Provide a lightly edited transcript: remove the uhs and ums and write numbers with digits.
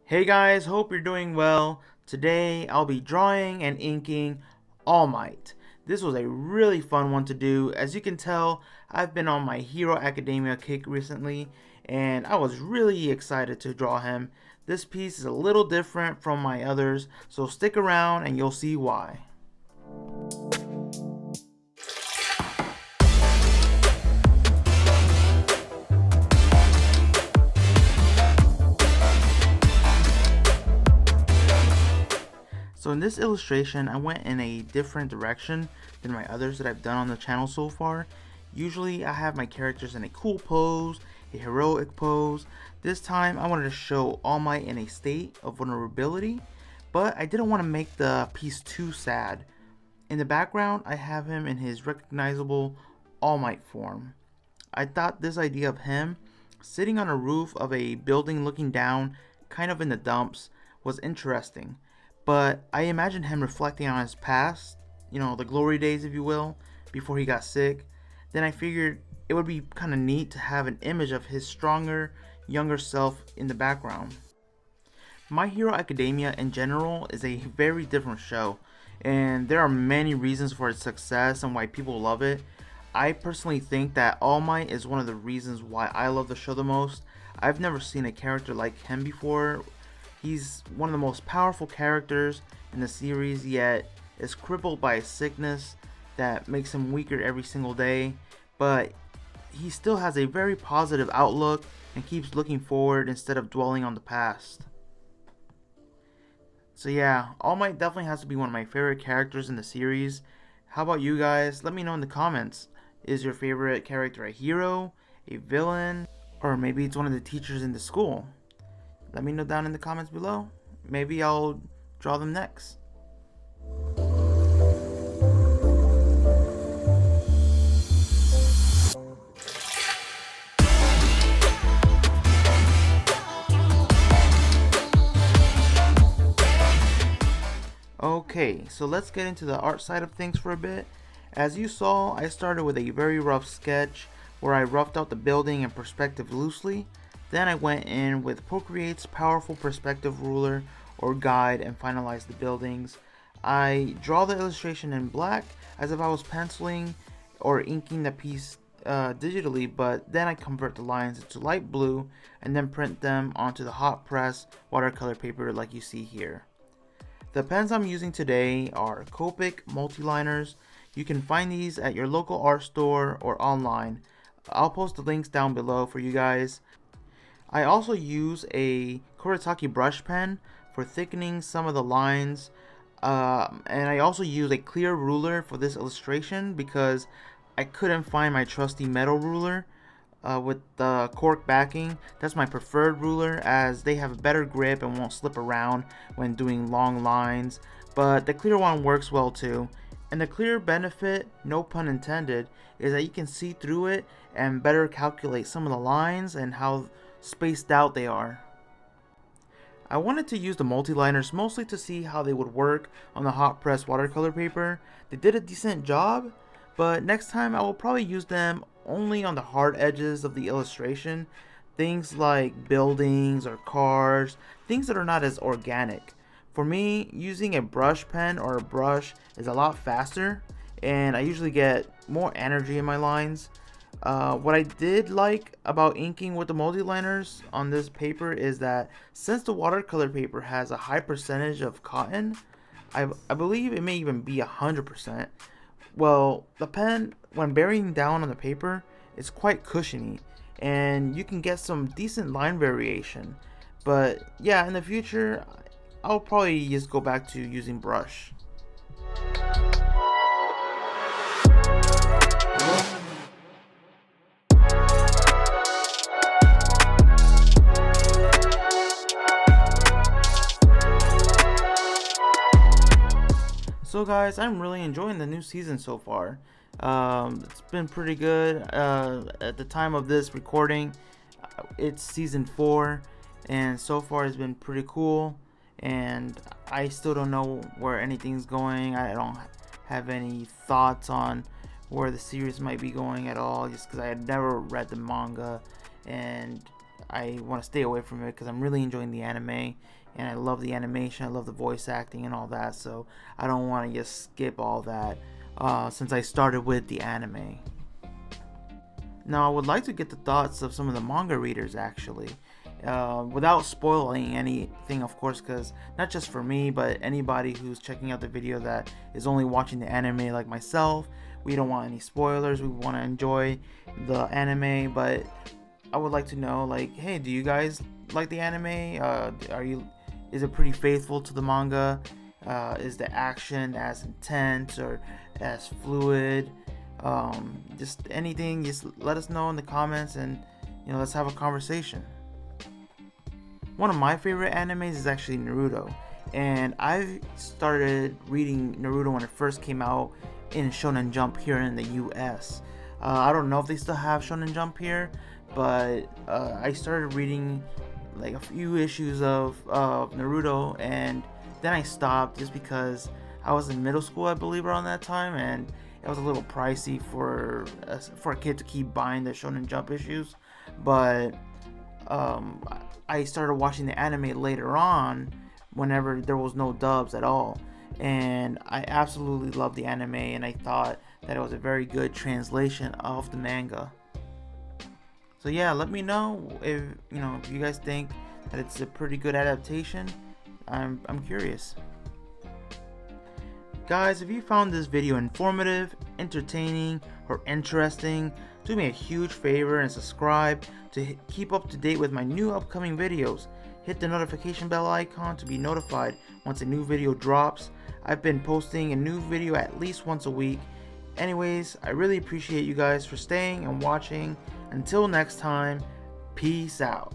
Hey guys, hope you're doing well. Today I'll be drawing and inking All Might. This was a really fun one to do. As you can tell, I've been on my Hero Academia kick recently, and I was really excited to draw him. This piece is a little different from my others, so stick around and you'll see why. So in this illustration, I went in a different direction than my others that I've done on the channel so far. Usually I have my characters in a cool pose, a heroic pose. This time I wanted to show All Might in a state of vulnerability, but I didn't want to make the piece too sad. In the background, I have him in his recognizable All Might form. I thought this idea of him sitting on a roof of a building looking down, kind of in the dumps, was interesting. But I imagined him reflecting on his past, the glory days, if you will, before he got sick. Then I figured it would be kind of neat to have an image of his stronger, younger self in the background. My Hero Academia in general is a very different show, and there are many reasons for its success and why people love it. I personally think that All Might is one of the reasons why I love the show the most. I've never seen a character like him before. He's one of the most powerful characters in the series, yet is crippled by a sickness that makes him weaker every single day, but he still has a very positive outlook and keeps looking forward instead of dwelling on the past. So yeah, All Might definitely has to be one of my favorite characters in the series. How about you guys? Let me know in the comments. Is your favorite character a hero, a villain, or maybe it's one of the teachers in the school? Let me know down in the comments below. Maybe I'll draw them next. Okay, so let's get into the art side of things for a bit. As you saw, I started with a very rough sketch where I roughed out the building and perspective loosely. Then I went in with Procreate's powerful perspective ruler or guide and finalized the buildings. I draw the illustration in black as if I was penciling or inking the piece digitally, but then I convert the lines into light blue and then print them onto the hot press watercolor paper like you see here. The pens I'm using today are Copic multiliners. You can find these at your local art store or online. I'll post the links down below for you guys. I also use a Kuretake brush pen for thickening some of the lines, and I also use a clear ruler for this illustration because I couldn't find my trusty metal ruler with the cork backing. That's my preferred ruler as they have a better grip and won't slip around when doing long lines, but the clear one works well too. And the clear benefit, no pun intended, is that you can see through it and better calculate some of the lines and how spaced out they are. I wanted to use the multiliners mostly to see how they would work on the hot press watercolor paper. They did a decent job, but next time I will probably use them only on the hard edges of the illustration. Things like buildings or cars, things that are not as organic. For me, using a brush pen or a brush is a lot faster, and I usually get more energy in my lines. What I did like about inking with the multiliners on this paper is that since the watercolor paper has a high percentage of cotton, I believe it may even be 100%. Well, the pen, when bearing down on the paper, is quite cushiony, and you can get some decent line variation. But yeah, in the future, I'll probably just go back to using brush. So guys, I'm really enjoying the new season so far. It's been pretty good. At the time of this recording, it's season 4, and so far it's been pretty cool. And I still don't know where anything's going. I don't have any thoughts on where the series might be going at all, just because I had never read the manga, and I want to stay away from it because I'm really enjoying the anime and I love the animation, I love the voice acting and all that, so I don't want to just skip all that since I started with the anime. Now I would like to get the thoughts of some of the manga readers actually, without spoiling anything of course, because not just for me but anybody who's checking out the video that is only watching the anime like myself. We don't want any spoilers, we want to enjoy the anime, but I would like to know, like, hey, do you guys like the anime? Is it pretty faithful to the manga? Is the action as intense or as fluid? Just anything, just let us know in the comments, and let's have a conversation. One of my favorite animes is actually Naruto, and I started reading Naruto when it first came out in Shonen Jump here in the US. I don't know if they still have Shonen Jump here, but I started reading like a few issues of Naruto, and then I stopped just because I was in middle school, I believe, around that time, and it was a little pricey for a kid to keep buying the Shonen Jump issues. But I started watching the anime later on whenever there was no dubs at all, and I absolutely loved the anime, and I thought that it was a very good translation of the manga. So yeah, let me know if you guys think that it's a pretty good adaptation. I'm curious. Guys, if you found this video informative, entertaining, or interesting, do me a huge favor and subscribe to keep up to date with my new upcoming videos. Hit the notification bell icon to be notified once a new video drops. I've been posting a new video at least once a week. Anyways, I really appreciate you guys for staying and watching. Until next time, peace out.